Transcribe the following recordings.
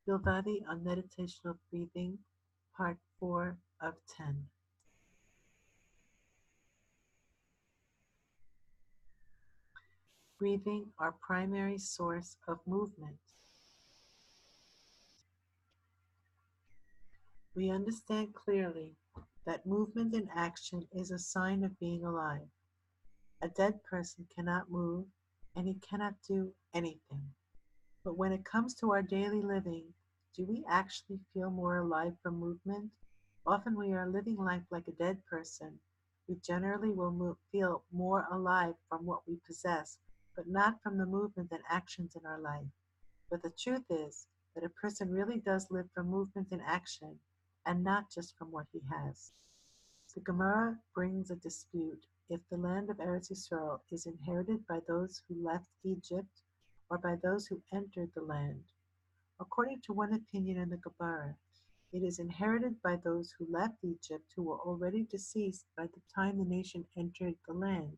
Bilvavi on Meditational Breathing, Part 4 of 10. Breathing, our primary source of movement. We understand clearly that movement and action is a sign of being alive. A dead person cannot move, and he cannot do anything. But when it comes to our daily living, do we actually feel more alive from movement? Often we are living life like a dead person. We generally will feel more alive from what we possess, but not from the movement and actions in our life. But the truth is that a person really does live from movement and action, and not just from what he has. The Gemara brings a dispute if the land of Eretz Yisrael is inherited by those who left Egypt or by those who entered the land. According to one opinion in the Gemara, it is inherited by those who left Egypt who were already deceased by the time the nation entered the land,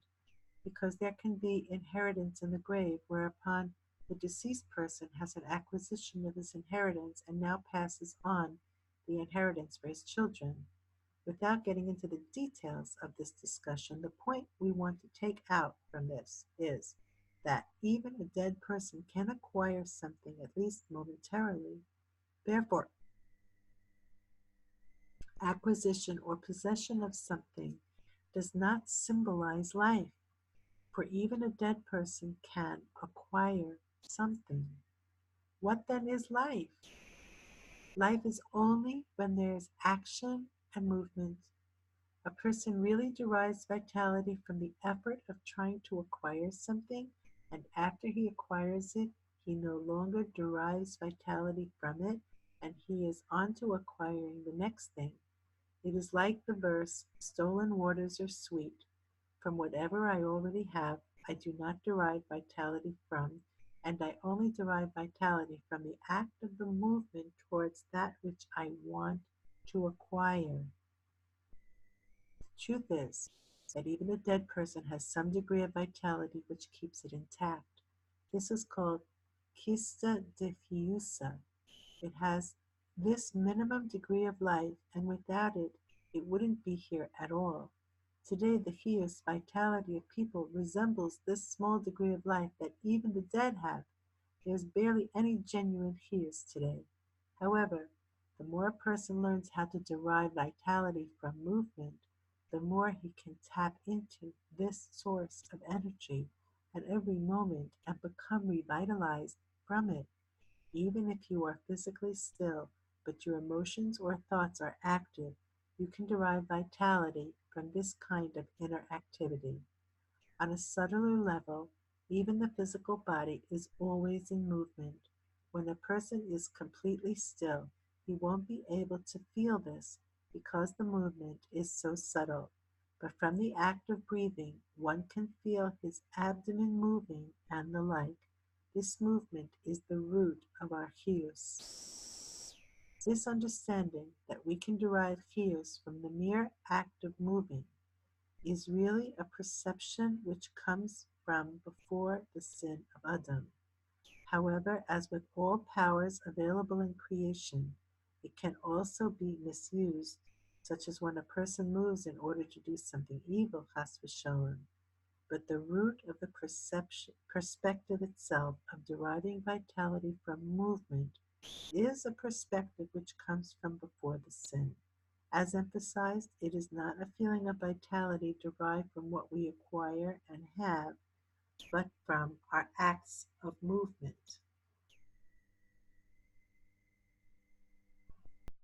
because there can be inheritance in the grave, whereupon the deceased person has an acquisition of his inheritance and now passes on the inheritance for his children. Without getting into the details of this discussion, the point we want to take out from this is that even a dead person can acquire something, at least momentarily. Therefore, acquisition or possession of something does not symbolize life, for even a dead person can acquire something. What then is life? Life is only when there is action and movement. A person really derives vitality from the effort of trying to acquire something, and after he acquires it, he no longer derives vitality from it, and he is on to acquiring the next thing. It is like the verse, "Stolen waters are sweet. From whatever I already have, I do not derive vitality from, and I only derive vitality from the act of the movement towards that which I want to acquire." The truth is that even a dead person has some degree of vitality which keeps it intact. This is called kista diffusa. It has this minimum degree of life, and without it, it wouldn't be here at all. Today, the fierce vitality of people resembles this small degree of life that even the dead have. There's barely any genuine fierce today. However, the more a person learns how to derive vitality from movement, the more he can tap into this source of energy at every moment and become revitalized from it. Even if you are physically still, but your emotions or thoughts are active, you can derive vitality from this kind of inner activity. On a subtler level, even the physical body is always in movement. When a person is completely still, he won't be able to feel this because the movement is so subtle. But from the act of breathing, one can feel his abdomen moving and the like. This movement is the root of our chiyus. This understanding that we can derive chiyus from the mere act of moving is really a perception which comes from before the sin of Adam. However, as with all powers available in creation, it can also be misused, such as when a person moves in order to do something evil, chas v'shalom. But the root of the perspective itself of deriving vitality from movement is a perspective which comes from before the sin. As emphasized, it is not a feeling of vitality derived from what we acquire and have, but from our acts of movement.